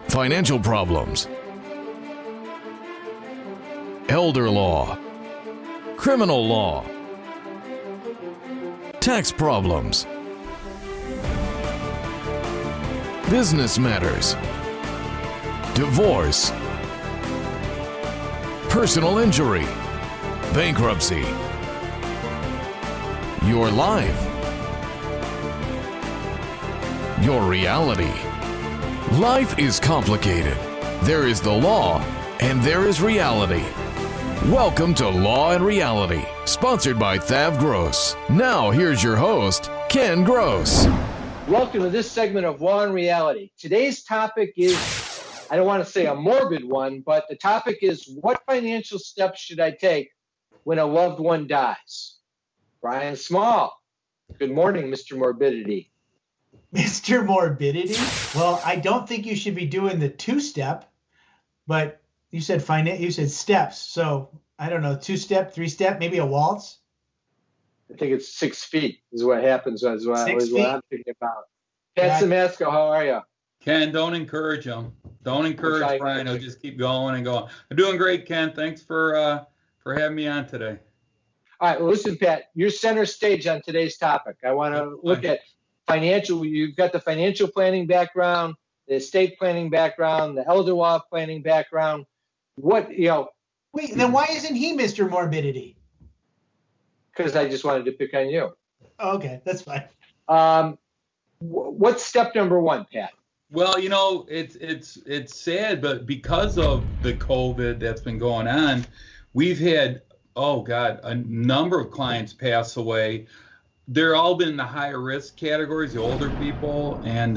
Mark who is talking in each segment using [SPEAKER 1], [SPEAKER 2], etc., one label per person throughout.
[SPEAKER 1] financial problems, elder law, criminal law, tax problems, business matters, divorce, personal injury, bankruptcy, your life, your reality. Life is complicated. There is the law and there is reality. Welcome to Law and Reality, sponsored by THAV GROSS. Now here's your host, Ken Gross.
[SPEAKER 2] Welcome to this segment of Law and Reality. Today's topic is, I don't want to say a morbid one, but the topic is, what financial steps should I take when a loved one dies? Brian Small. Good morning, Mr. Morbidity.
[SPEAKER 3] Mr. Morbidity? Well, I don't think you should be doing the two-step, but you said steps. So I don't know, two-step, three-step, maybe a waltz?
[SPEAKER 2] I think it's 6 feet is what happens. Is what I'm thinking about. Pat Simasko, how are you?
[SPEAKER 4] Ken, don't encourage him. Don't encourage Brian. He'll just keep going and going. I'm doing great, Ken. Thanks for having me on today.
[SPEAKER 2] All right, well, listen, Pat, you're center stage on today's topic. I want to look at financial. You've got the financial planning background, the estate planning background, the elder law planning background. Wait,
[SPEAKER 3] then why isn't he Mr. Morbidity?
[SPEAKER 2] Because I just wanted to pick on you.
[SPEAKER 3] Okay, that's fine.
[SPEAKER 2] What's step number one, Pat?
[SPEAKER 4] Well, it's sad, but because of the COVID that's been going on, we've had, a number of clients pass away. They're all been in the higher risk categories, the older people, and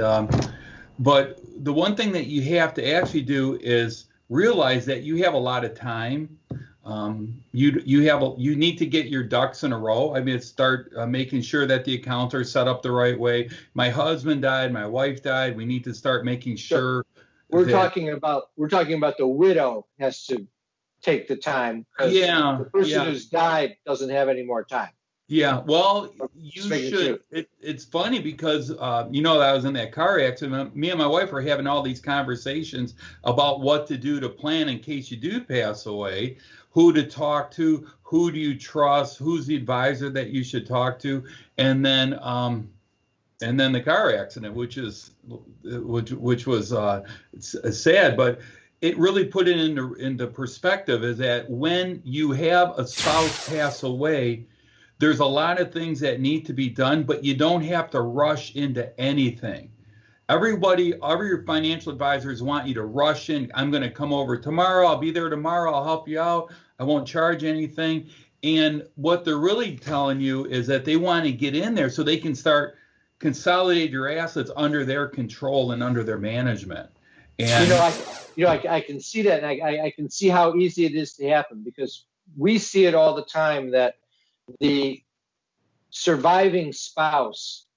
[SPEAKER 4] but the one thing that you have to actually do is realize that you have a lot of time. You need to get your ducks in a row. I mean, start making sure that the accounts are set up the right way. My husband died, my wife died. We need to start making sure.
[SPEAKER 2] We're talking about the widow has to take the time.
[SPEAKER 4] Yeah.
[SPEAKER 2] The person who's died doesn't have any more time.
[SPEAKER 4] Yeah, well, you should. It's funny because, I was in that car accident. Me and my wife were having all these conversations about what to do to plan in case you do pass away, who to talk to, who do you trust, who's the advisor that you should talk to, and then the car accident, which was sad, but it really put it into perspective. Is that when you have a spouse pass away, there's a lot of things that need to be done, but you don't have to rush into anything. Every financial advisors want you to rush in. I'm going to come over tomorrow. I'll be there tomorrow. I'll help you out. I won't charge anything. And what they're really telling you is that they want to get in there so they can start consolidate your assets under their control and under their management. And
[SPEAKER 2] I can see that, and I can see how easy it is to happen, because we see it all the time that the surviving spouse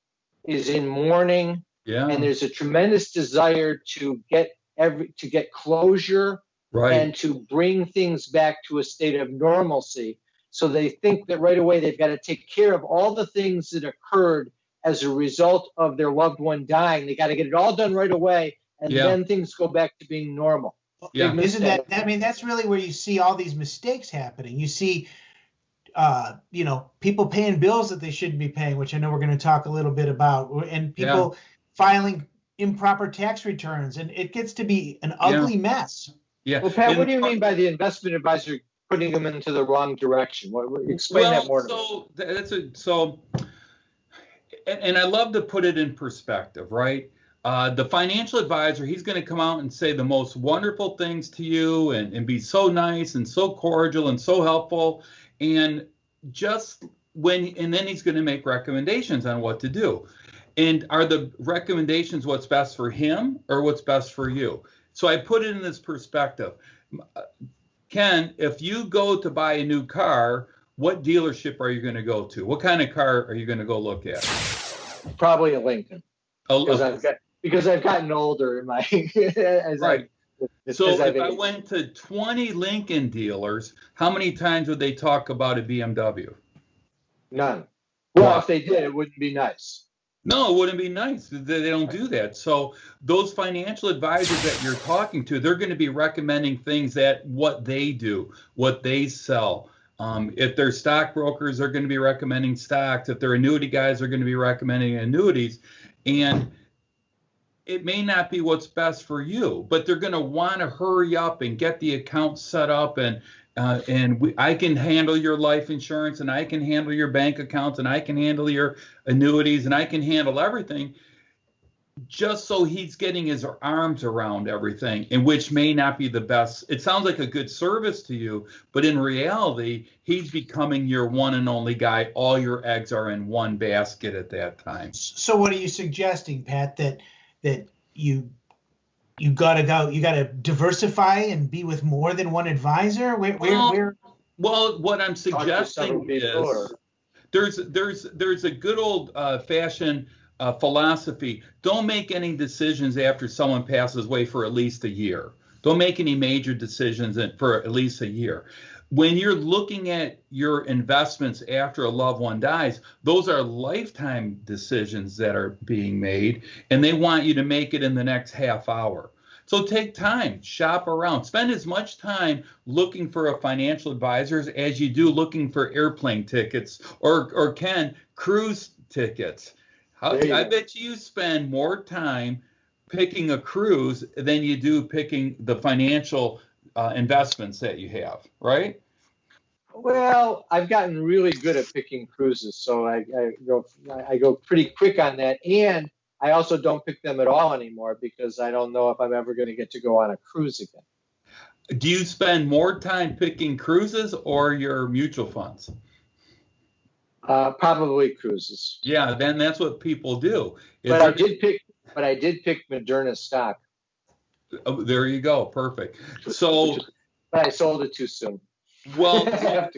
[SPEAKER 2] is in mourning, and there's a tremendous desire to get closure, right, and to bring things back to a state of normalcy. So they think that right away they've got to take care of all the things that occurred as a result of their loved one dying. They got to get it all done right away, and then things go back to being normal.
[SPEAKER 3] Yeah. Isn't that? I mean, that's really where you see all these mistakes happening. You see people paying bills that they shouldn't be paying, which I know we're going to talk a little bit about, and people filing improper tax returns, and it gets to be an ugly mess.
[SPEAKER 4] Yeah.
[SPEAKER 2] Well, Pat, what do you mean by the investment advisor putting them into the wrong direction? Explain that more.
[SPEAKER 4] And I love to put it in perspective, right? The financial advisor, he's going to come out and say the most wonderful things to you and be so nice and so cordial and so helpful. And then he's going to make recommendations on what to do. And are the recommendations what's best for him or what's best for you? So I put it in this perspective. Ken, if you go to buy a new car, what dealership are you going to go to? What kind of car are you going to go look at?
[SPEAKER 2] Probably a Lincoln. Because I've gotten older in my
[SPEAKER 4] right. So if I went to 20 Lincoln dealers, how many times would they talk about a BMW?
[SPEAKER 2] None. Well, if they did, it wouldn't be nice.
[SPEAKER 4] No, it wouldn't be nice. They don't do that. So those financial advisors that you're talking to, they're going to be recommending things that what they do, what they sell. If they're stockbrokers, they're going to be recommending stocks. If they're annuity guys, they're going to be recommending annuities. And it may not be what's best for you, but they're going to want to hurry up and get the account set up. And I can handle your life insurance, and I can handle your bank accounts, and I can handle your annuities, and I can handle everything, just so he's getting his arms around everything, and which may not be the best. It sounds like a good service to you, but in reality, he's becoming your one and only guy. All your eggs are in one basket at that time.
[SPEAKER 3] So what are you suggesting, Pat, that you gotta diversify and be with more than one advisor? Where?
[SPEAKER 4] Well, what I'm suggesting is there's a good old fashioned philosophy. Don't make any decisions after someone passes away for at least a year. Don't make any major decisions for at least a year. When you're looking at your investments after a loved one dies, those are lifetime decisions that are being made, and they want you to make it in the next half hour. So take time, shop around, spend as much time looking for a financial advisor as you do looking for airplane tickets or cruise tickets. I bet you spend more time picking a cruise than you do picking the financial investments that you have, right?
[SPEAKER 2] Well, I've gotten really good at picking cruises, so I go pretty quick on that, and I also don't pick them at all anymore because I don't know if I'm ever going to get to go on a cruise again.
[SPEAKER 4] Do you spend more time picking cruises or your mutual funds?
[SPEAKER 2] Probably cruises.
[SPEAKER 4] Yeah, then that's what people do.
[SPEAKER 2] But I did pick Moderna stock.
[SPEAKER 4] Oh, there you go. Perfect. So,
[SPEAKER 2] but I sold it too soon.
[SPEAKER 4] Well,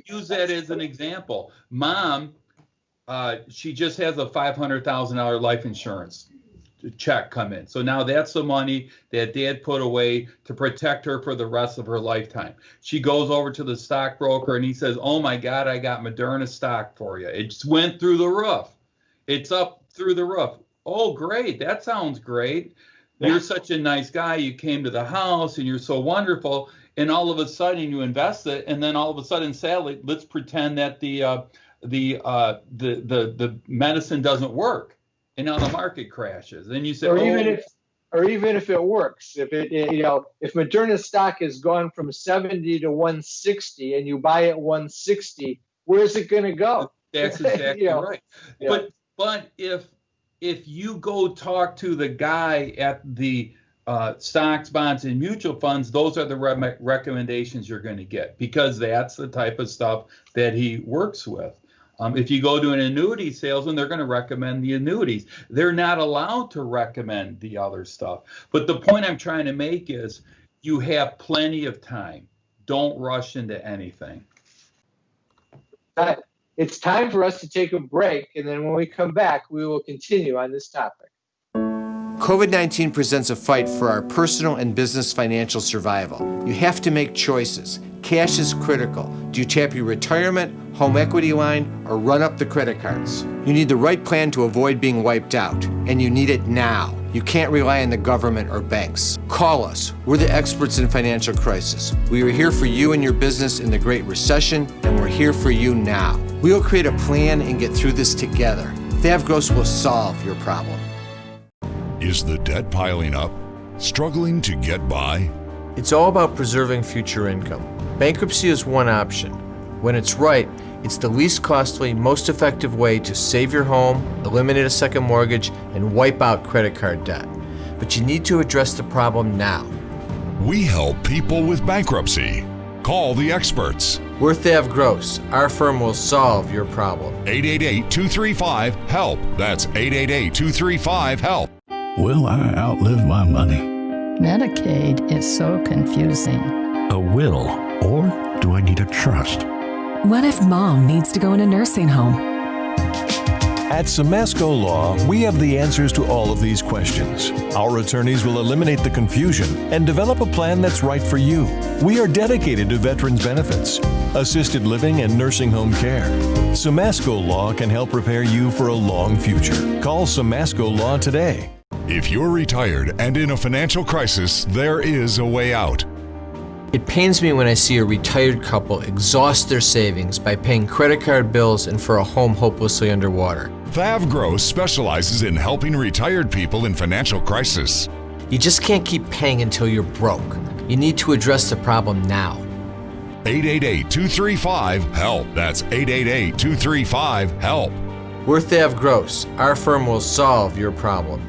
[SPEAKER 4] use that as an example. Mom, she just has a $500,000 life insurance check come in. So now that's the money that Dad put away to protect her for the rest of her lifetime. She goes over to the stockbroker and he says, "Oh my God, I got Moderna stock for you. It just went through the roof. It's up through the roof." "Oh, great. That sounds great. You're such a nice guy. You came to the house and you're so wonderful." And all of a sudden you invest it, and then all of a sudden, sadly, let's pretend that the medicine doesn't work, and now the market crashes. And you say,
[SPEAKER 2] even if it works, if Moderna stock has gone from 70 to 160, and you buy at 160, where's it going to go?
[SPEAKER 4] That's exactly right. Yeah. But if you go talk to the guy at the stocks, bonds, and mutual funds, those are the recommendations you're going to get, because that's the type of stuff that he works with. If you go to an annuity salesman, they're going to recommend the annuities. They're not allowed to recommend the other stuff. But the point I'm trying to make is you have plenty of time. Don't rush into anything.
[SPEAKER 2] It's time for us to take a break, and then when we come back, we will continue on this topic.
[SPEAKER 5] COVID-19 presents a fight for our personal and business financial survival. You have to make choices. Cash is critical. Do you tap your retirement, home equity line, or run up the credit cards? You need the right plan to avoid being wiped out, and you need it now. You can't rely on the government or banks. Call us. We're the experts in financial crisis. We are here for you and your business in the Great Recession, and we're here for you now. We will create a plan and get through this together. THAV GROSS will solve your problem.
[SPEAKER 6] Is the debt piling up? Struggling to get by?
[SPEAKER 5] It's all about preserving future income. Bankruptcy is one option. When it's right, it's the least costly, most effective way to save your home, eliminate a second mortgage, and wipe out credit card debt. But you need to address the problem now.
[SPEAKER 6] We help people with bankruptcy. Call the experts.
[SPEAKER 5] We're THAV GROSS. Our firm will solve your problem.
[SPEAKER 6] 888-235-HELP. That's 888-235-HELP.
[SPEAKER 7] Will I outlive my money?
[SPEAKER 8] Medicaid is so confusing.
[SPEAKER 7] A will, or do I need a trust?
[SPEAKER 9] What if Mom needs to go in a nursing home? At Samasco Law, we have the answers to all of these questions. Our attorneys will eliminate the confusion and develop a plan that's right for you. We are dedicated to veterans benefits, assisted living, and nursing home care. Samasco Law can help prepare you for a long future. Call Samasco Law today.
[SPEAKER 6] If you're retired and in a financial crisis, there is a way out.
[SPEAKER 5] It pains me when I see a retired couple exhaust their savings by paying credit card bills and for a home hopelessly underwater.
[SPEAKER 6] THAV GROSS specializes in helping retired people in financial crisis.
[SPEAKER 5] You just can't keep paying until you're broke. You need to address the problem now.
[SPEAKER 6] 888-235-HELP. That's 888-235-HELP.
[SPEAKER 5] We're THAV GROSS. Our firm will solve your problem.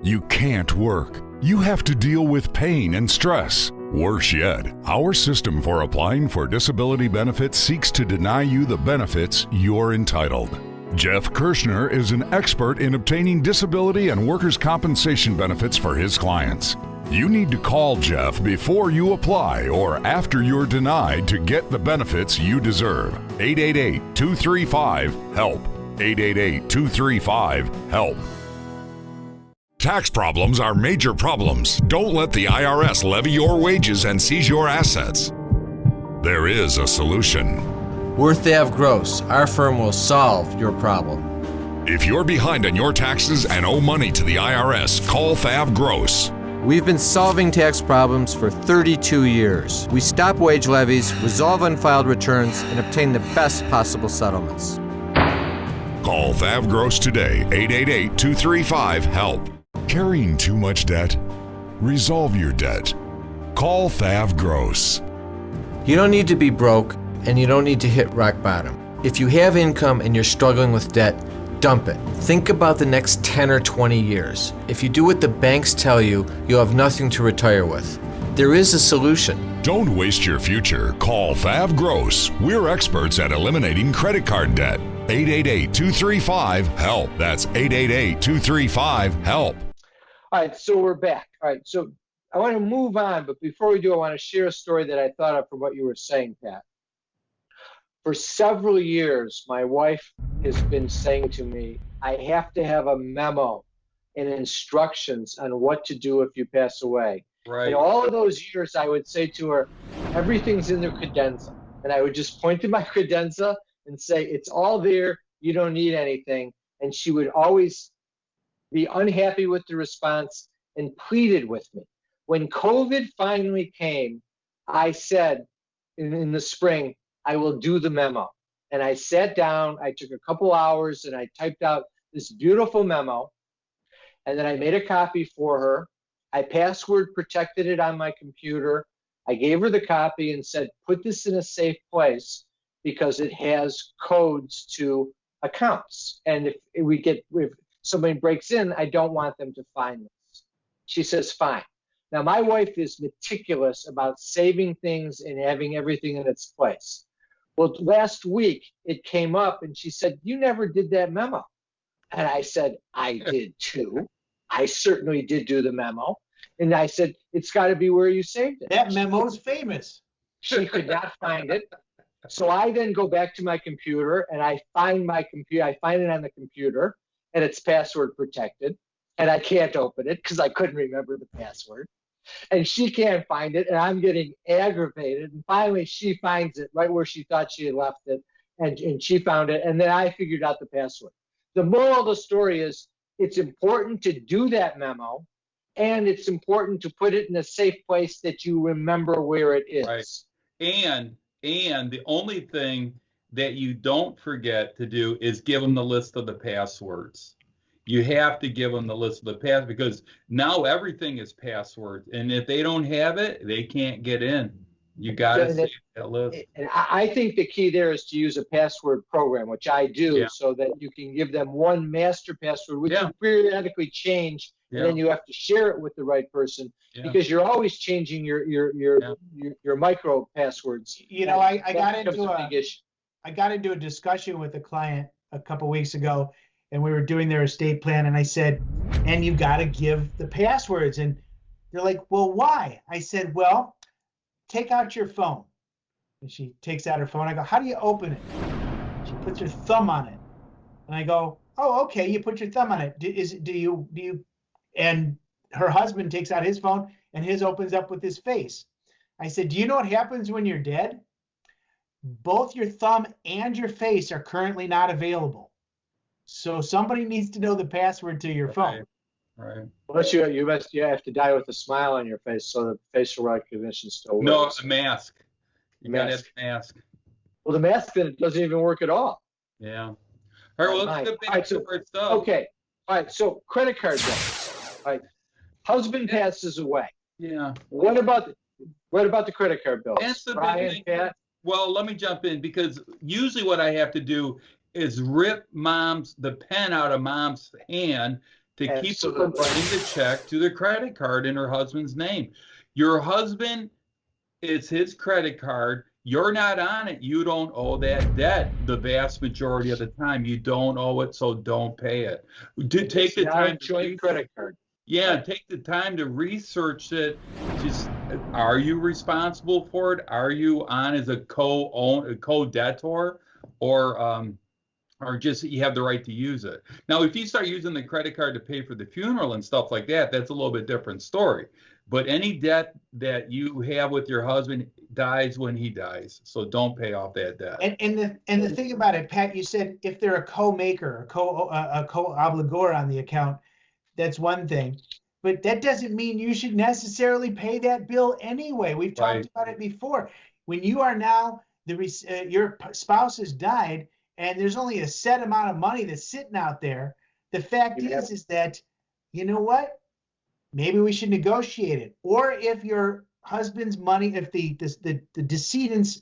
[SPEAKER 6] You can't work. You have to deal with pain and stress. Worse yet, our system for applying for disability benefits seeks to deny you the benefits you're entitled. Jeff Kirschner is an expert in obtaining disability and workers' compensation benefits for his clients. You need to call Jeff before you apply or after you're denied to get the benefits you deserve. 888-235-HELP. 888-235-HELP. Tax problems are major problems. Don't let the IRS levy your wages and seize your assets. There is a solution.
[SPEAKER 5] We're THAV GROSS. Our firm will solve your problem.
[SPEAKER 6] If you're behind on your taxes and owe money to the IRS, call THAV GROSS.
[SPEAKER 5] We've been solving tax problems for 32 years. We stop wage levies, resolve unfiled returns, and obtain the best possible settlements.
[SPEAKER 6] Call THAV GROSS today, 888-235-HELP. Carrying too much debt? Resolve your debt. Call THAV GROSS.
[SPEAKER 5] You don't need to be broke, and you don't need to hit rock bottom. If you have income and you're struggling with debt, dump it. Think about the next 10 or 20 years. If you do what the banks tell you, you'll have nothing to retire with. There is a solution.
[SPEAKER 6] Don't waste your future. Call THAV GROSS. We're experts at eliminating credit card debt. 888-235-HELP. That's 888-235-HELP.
[SPEAKER 2] All right, so we're back. All right, so I want to move on, but before we do, I want to share a story that I thought of from what you were saying, Pat. For several years, my wife has been saying to me, I have to have a memo and instructions on what to do if you pass away.
[SPEAKER 4] Right.
[SPEAKER 2] And all of those years, I would say to her, everything's in the credenza. And I would just point to my credenza and say, it's all there. You don't need anything. And she would always be unhappy with the response and pleaded with me. When COVID finally came, I said in the spring, I will do the memo. And I sat down, I took a couple hours and I typed out this beautiful memo. And then I made a copy for her. I password protected it on my computer. I gave her the copy and said, put this in a safe place because it has codes to accounts. And if somebody breaks in, I don't want them to find this. She says, fine. Now, my wife is meticulous about saving things and having everything in its place. Well, last week it came up and she said, you never did that memo. And I said, I did too. I certainly did do the memo. And I said, it's got to be where you saved it.
[SPEAKER 3] That memo is famous.
[SPEAKER 2] She could not find it. So I then go back to my computer and I find my computer. I find it on the computer and it's password protected. And I can't open it because I couldn't remember the password. And she can't find it. And I'm getting aggravated. And finally, she finds it right where she thought she had left it. And she found it. And then I figured out the password. The moral of the story is it's important to do that memo. And it's important to put it in a safe place that you remember where it is.
[SPEAKER 4] Right. And the only thing that you don't forget to do is give them the list of the passwords. You have to give them the list of the passwords because now everything is passwords. And if they don't have it, they can't get in. You got to save that list.
[SPEAKER 2] And I think the key there is to use a password program, which I do, so that you can give them one master password, which you periodically change. And then you have to share it with the right person because you're always changing your micro passwords.
[SPEAKER 3] You know, I got into a discussion with a client a couple weeks ago, and we were doing their estate plan, and I said, and you've got to give the passwords. And they're like, well, why? I said, well, take out your phone. And she takes out her phone. I go, how do you open it? She puts her thumb on it. And I go, oh, okay, you put your thumb on it. Do you, and her husband takes out his phone and his opens up with his face. I said, do you know what happens when you're dead? Both your thumb and your face are currently not available. So somebody needs to know the password to your phone.
[SPEAKER 2] Right. Unless you have to die with a smile on your face so the facial recognition still works.
[SPEAKER 4] No, a mask. You gotta have a mask.
[SPEAKER 2] Well, the mask then doesn't even work at all.
[SPEAKER 4] Yeah. All right, well, let's get back to our stuff.
[SPEAKER 2] Okay. All right, so credit card debt. All right. Husband passes away.
[SPEAKER 4] Yeah.
[SPEAKER 2] What about the credit card bill?
[SPEAKER 4] That's the big thing. Well, let me jump in because usually what I have to do is rip the pen out of mom's hand to keep her from writing the check to the credit card in her husband's name. Your husband, it's his credit card. You're not on it. You don't owe that debt. The vast majority of the time, you don't owe it, so don't pay it. Take the time.
[SPEAKER 2] Joint credit card.
[SPEAKER 4] Yeah, take the time to research it. Just, are you responsible for it? Are you on as a co-debtor, or just you have the right to use it? Now, if you start using the credit card to pay for the funeral and stuff like that, that's a little bit different story. But any debt that you have with your husband dies when he dies, so don't pay off that debt.
[SPEAKER 3] And the thing about it, Pat, you said if they're a co-maker, a co-obligor on the account, that's one thing. But that doesn't mean you should necessarily pay that bill anyway. We've talked about it before. When you are now your spouse has died, and there's only a set amount of money that's sitting out there. The fact is that, you know what? Maybe we should negotiate it. Or if your husband's money, if the decedent's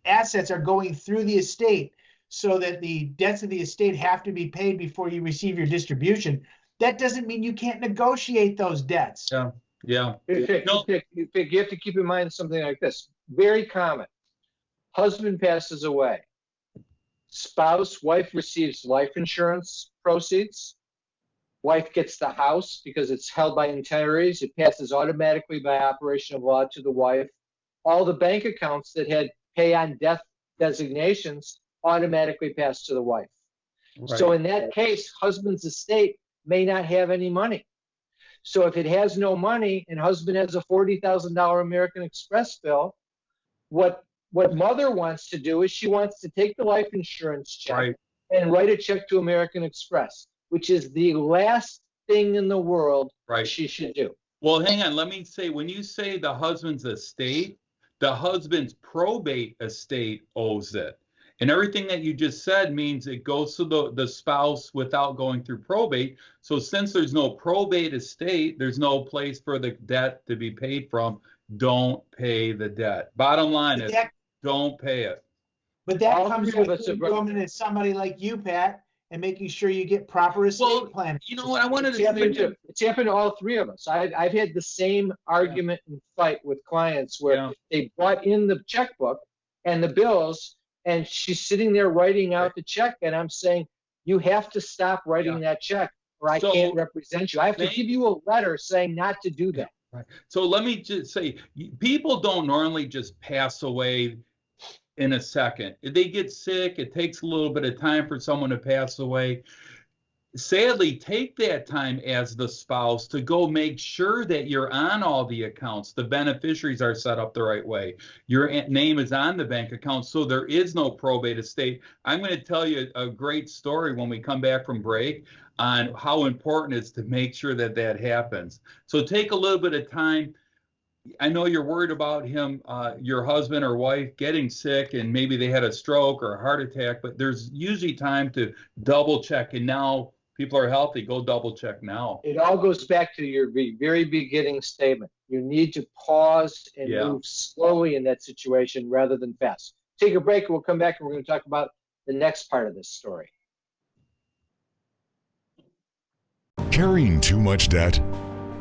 [SPEAKER 3] assets are going through the estate so that the debts of the estate have to be paid before you receive your distribution, that doesn't mean you can't negotiate those debts.
[SPEAKER 2] Yeah. You have to keep in mind something like this. Very common. Husband passes away. Wife receives life insurance proceeds. Wife gets the house because it's held by entireties. It passes automatically by operation of law to the wife. All the bank accounts that had pay on death designations automatically pass to the wife. Right. So in that case, husband's estate may not have any money. So if it has no money and husband has a $40,000 American Express bill, what mother wants to do is she wants to take the life insurance check and write a check to American Express, which is the last thing in the world she should do.
[SPEAKER 4] Well, hang on. Let me say, when you say the husband's estate, the husband's probate estate owes it. And everything that you just said means it goes to the spouse without going through probate. So since there's no probate estate, there's no place for the debt to be paid from. Don't pay the debt. Bottom line is don't pay it.
[SPEAKER 3] But that comes with coming to somebody like you, Pat, and making sure you get proper estate planning.
[SPEAKER 4] You know what I wanted to say?
[SPEAKER 2] It's happened to all three of us. I've had the same argument and fight with clients where they brought in the checkbook and the bills, and she's sitting there writing out the check, and I'm saying, you have to stop writing that check, or I can't represent you. I have to give you a letter saying not to do that.
[SPEAKER 4] Right. So let me just say, people don't normally just pass away in a second. If they get sick, it takes a little bit of time for someone to pass away. Sadly, take that time as the spouse to go make sure that you're on all the accounts. The beneficiaries are set up the right way. Your name is on the bank account, so there is no probate estate. I'm going to tell you a great story when we come back from break on how important it is to make sure that that happens. So take a little bit of time. I know you're worried about him, your husband or wife getting sick, and maybe they had a stroke or a heart attack, but there's usually time to double check. And now people are healthy. Go double check now.
[SPEAKER 2] It all goes back to your very beginning statement. You need to pause and move slowly in that situation rather than fast. Take a break and we'll come back and we're going to talk about the next part of this story.
[SPEAKER 6] Carrying too much debt?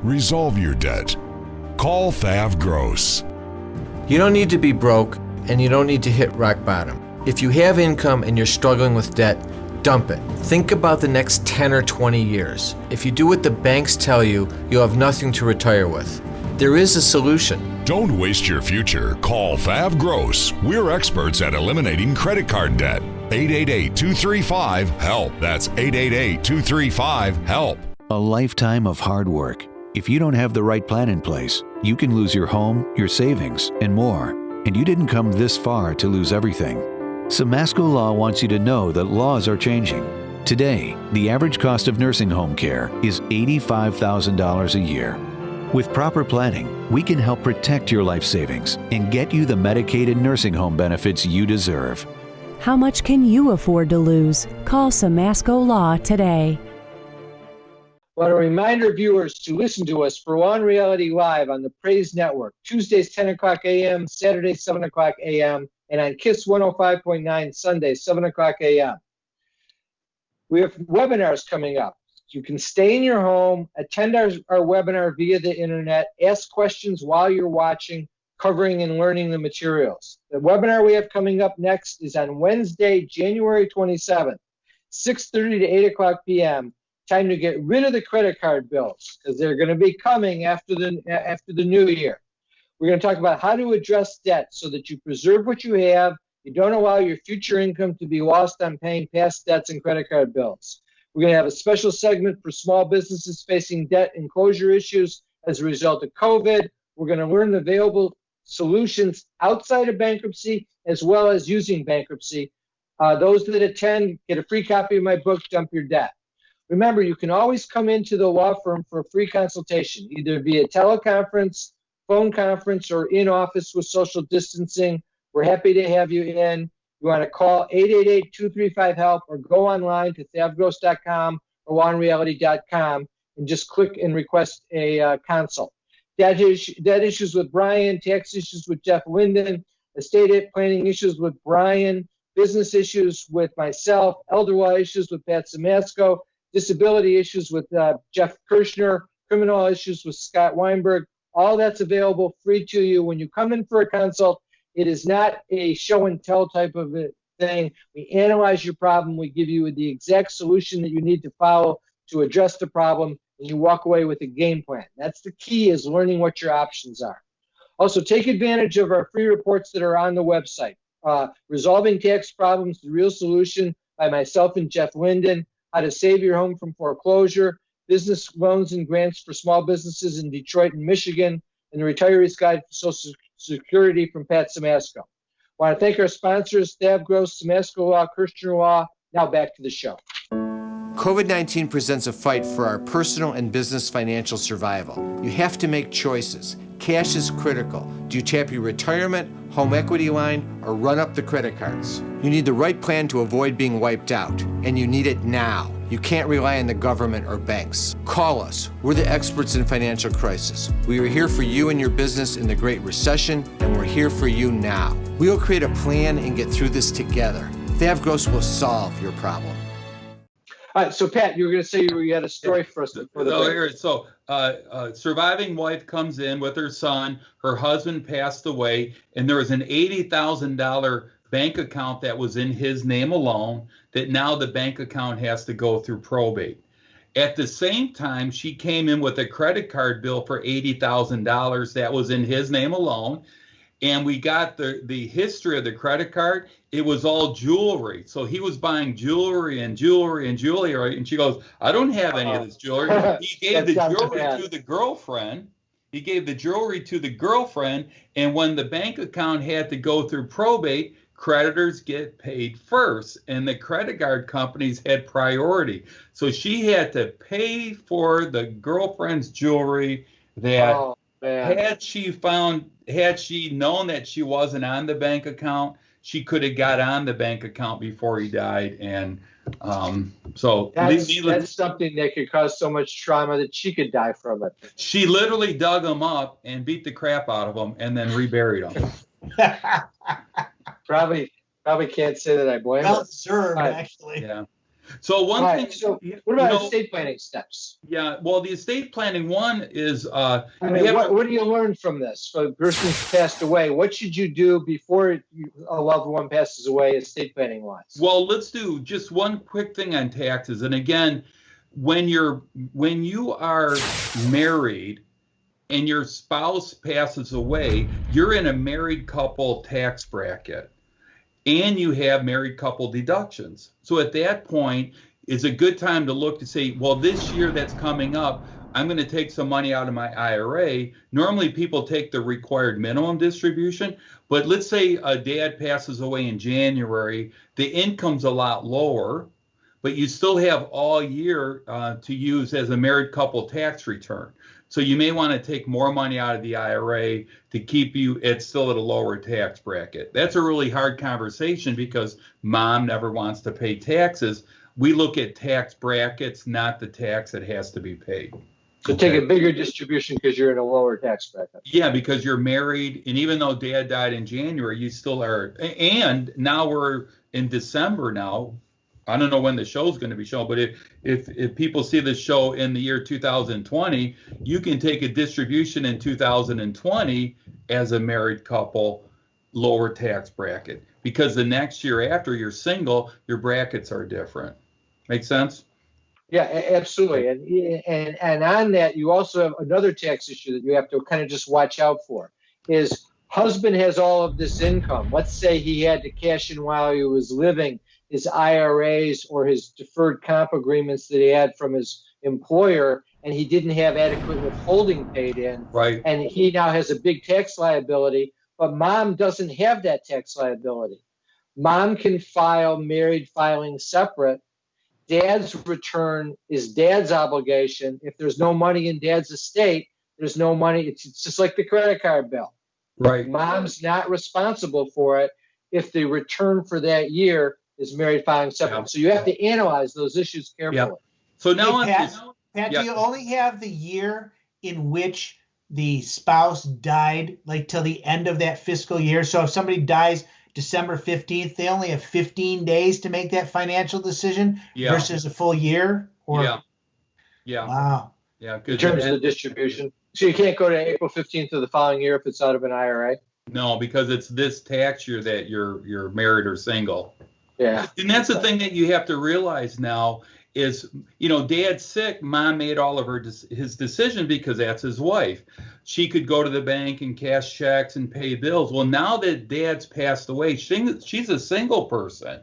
[SPEAKER 6] Resolve your debt. Call THAV GROSS.
[SPEAKER 5] You don't need to be broke, and you don't need to hit rock bottom. If you have income and you're struggling with debt, dump it. Think about the next 10 or 20 years. If you do what the banks tell you, you'll have nothing to retire with. There is a solution.
[SPEAKER 6] Don't waste your future. Call THAV GROSS. We're experts at eliminating credit card debt. 888-235-HELP. That's 888-235-HELP.
[SPEAKER 10] A lifetime of hard work. If you don't have the right plan in place, you can lose your home, your savings, and more. And you didn't come this far to lose everything. Samasco Law wants you to know that laws are changing. Today, the average cost of nursing home care is $85,000 a year. With proper planning, we can help protect your life savings and get you the Medicaid and nursing home benefits you deserve.
[SPEAKER 11] How much can you afford to lose? Call Samasco Law today.
[SPEAKER 2] I want to remind our viewers to listen to us for Law and Reality Live on the Praise Network, Tuesdays 10 o'clock a.m., Saturdays 7 o'clock a.m., and on KISS 105.9 Sundays 7 o'clock a.m. We have webinars coming up. You can stay in your home, attend our webinar via the internet, ask questions while you're watching, covering and learning the materials. The webinar we have coming up next is on Wednesday, January 27th, 6:30 to 8 o'clock p.m. Time to get rid of the credit card bills because they're going to be coming after the new year. We're going to talk about how to address debt so that you preserve what you have. You don't allow your future income to be lost on paying past debts and credit card bills. We're going to have a special segment for small businesses facing debt and closure issues as a result of COVID. We're going to learn the available solutions outside of bankruptcy as well as using bankruptcy. Those that attend get a free copy of my book, Dump Your Debt. Remember, you can always come into the law firm for a free consultation, either via teleconference, phone conference, or in office with social distancing. We're happy to have you in. You want to call 888-235-HELP or go online to thavgross.com or lawnreality.com and just click and request a consult. Debt issues with Brian, tax issues with Jeff Linden, estate planning issues with Brian, business issues with myself, elder law issues with Pat Samasco, disability issues with Jeff Kirshner, criminal issues with Scott Weinberg. All that's available free to you when you come in for a consult. It is not a show and tell type of a thing. We analyze your problem. We give you the exact solution that you need to follow to address the problem, and you walk away with a game plan. That's the key, is learning what your options are. Also, take advantage of our free reports that are on the website. Resolving Tax Problems, The Real Solution by myself and Jeff Linden, How to Save Your Home from Foreclosure, Business Loans and Grants for Small Businesses in Detroit and Michigan, and The Retiree's Guide to Social Security from Pat Samasco. I want to thank our sponsors, THAV GROSS, Samasco Law, Kirshner Law. Now back to the show.
[SPEAKER 5] COVID-19 presents a fight for our personal and business financial survival. You have to make choices. Cash is critical. Do you tap your retirement, home equity line, or run up the credit cards? You need the right plan to avoid being wiped out, and you need it now. You can't rely on the government or banks. Call us. We're the experts in financial crisis. We are here for you and your business in the Great Recession, and we're here for you now. We will create a plan and get through this together. THAV GROSS will solve your problem.
[SPEAKER 2] All right, so Pat, you were going to say you had a story for us.
[SPEAKER 4] Surviving wife comes in with her son. Her husband passed away, and there was an $80,000 bank account that was in his name alone that now the bank account has to go through probate. At the same time, she came in with a credit card bill for $80,000 that was in his name alone. And we got the history of the credit card. It was all jewelry. So he was buying jewelry and jewelry and jewelry. And she goes, I don't have any of this jewelry. He gave the jewelry to the girlfriend. He gave the jewelry to the girlfriend. And when the bank account had to go through probate, creditors get paid first. And the credit card companies had priority. So she had to pay for the girlfriend's jewelry that had she known that she wasn't on the bank account, she could have got on the bank account before he died. And so
[SPEAKER 2] that's something that could cause so much trauma that she could die from it.
[SPEAKER 4] She literally dug him up and beat the crap out of him and then reburied him.
[SPEAKER 2] Probably can't say that I blame her.
[SPEAKER 3] Well deserved, actually.
[SPEAKER 4] Yeah. So one thing.
[SPEAKER 2] So what about estate planning steps?
[SPEAKER 4] Yeah. Well, the estate planning one is.
[SPEAKER 2] What do you learn from this? So the person's passed away. What should you do before a loved one passes away, estate planning wise?
[SPEAKER 4] Well, let's do just one quick thing on taxes. And again, when you are married and your spouse passes away, you're in a married couple tax bracket. and you have married couple deductions. So at that point, it's a good time to look to say, well, this year that's coming up, I'm going to take some money out of my IRA. Normally people take the required minimum distribution, but let's say a dad passes away in January, the income's a lot lower, but you still have all year to use as a married couple tax return. So you may want to take more money out of the IRA to keep you still at a lower tax bracket. That's a really hard conversation because mom never wants to pay taxes. We look at tax brackets, not the tax that has to be paid.
[SPEAKER 2] So take a bigger distribution because you're in a lower tax bracket.
[SPEAKER 4] Yeah, because you're married, and even though dad died in January, you still are. And now we're in December now. I don't know when the show's going to be shown, but if people see the show in the year 2020, you can take a distribution in 2020 as a married couple, lower tax bracket. Because the next year after you're single, your brackets are different. Make sense?
[SPEAKER 2] Yeah, absolutely. And on that, you also have another tax issue that you have to kind of just watch out for is husband has all of this income. Let's say he had to cash in while he was living his IRAs or his deferred comp agreements that he had from his employer, and he didn't have adequate withholding paid in.
[SPEAKER 4] Right.
[SPEAKER 2] And he now has a big tax liability, but mom doesn't have that tax liability. Mom can file married filing separate. Dad's return is dad's obligation. If there's no money in dad's estate, there's no money. It's just like the credit card bill.
[SPEAKER 4] Right.
[SPEAKER 2] Mom's not responsible for it if the return for that year is married filing separate. Yeah. So you have to analyze those issues carefully.
[SPEAKER 4] Yeah. So now,
[SPEAKER 3] hey, Pat, do you only have the year in which the spouse died, like till the end of that fiscal year? So if somebody dies December 15th, they only have 15 days to make that financial decision versus a full year? Or...
[SPEAKER 4] Yeah.
[SPEAKER 3] Wow.
[SPEAKER 4] Yeah.
[SPEAKER 2] Good. In terms of the distribution. So you can't go to April 15th of the following year if it's out of an IRA?
[SPEAKER 4] No, because it's this tax year that you're married or single.
[SPEAKER 2] Yeah.
[SPEAKER 4] And that's the thing that you have to realize now is, dad's sick. Mom made all of his decision because that's his wife. She could go to the bank and cash checks and pay bills. Well, now that dad's passed away, she's a single person.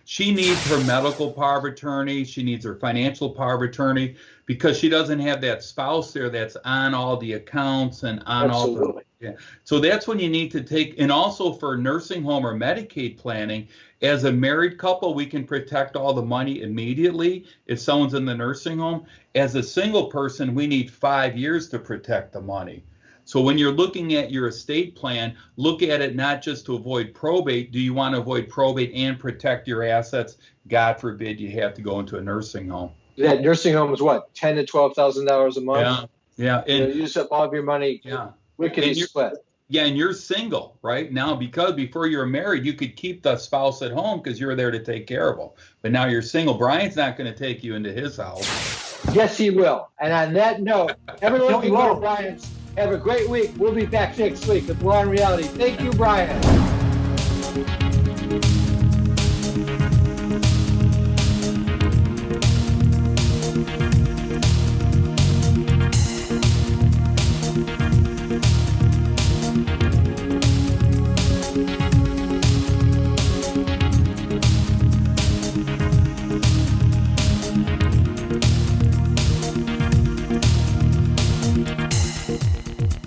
[SPEAKER 4] She needs her medical power of attorney. She needs her financial power of attorney because she doesn't have that spouse there that's on all the accounts and on all the. Yeah. So that's when you need to take, and also for nursing home or Medicaid planning, as a married couple, we can protect all the money immediately if someone's in the nursing home. As a single person, we need 5 years to protect the money. So when you're looking at your estate plan, look at it not just to avoid probate. Do you want to avoid probate and protect your assets? God forbid you have to go into a nursing home.
[SPEAKER 2] That nursing home is what, $10,000 to $12,000 a month?
[SPEAKER 4] Yeah. And
[SPEAKER 2] you use up all of your money.
[SPEAKER 4] Yeah.
[SPEAKER 2] Lickety split.
[SPEAKER 4] Yeah, and you're single right now because before you were married, you could keep the spouse at home because you were there to take care of them. But now you're single. Brian's not going to take you into his house.
[SPEAKER 2] Yes, he will. And on that note, everyone can go to Brian's. Have a great week. We'll be back next week with Law and Reality. Thank you, Brian.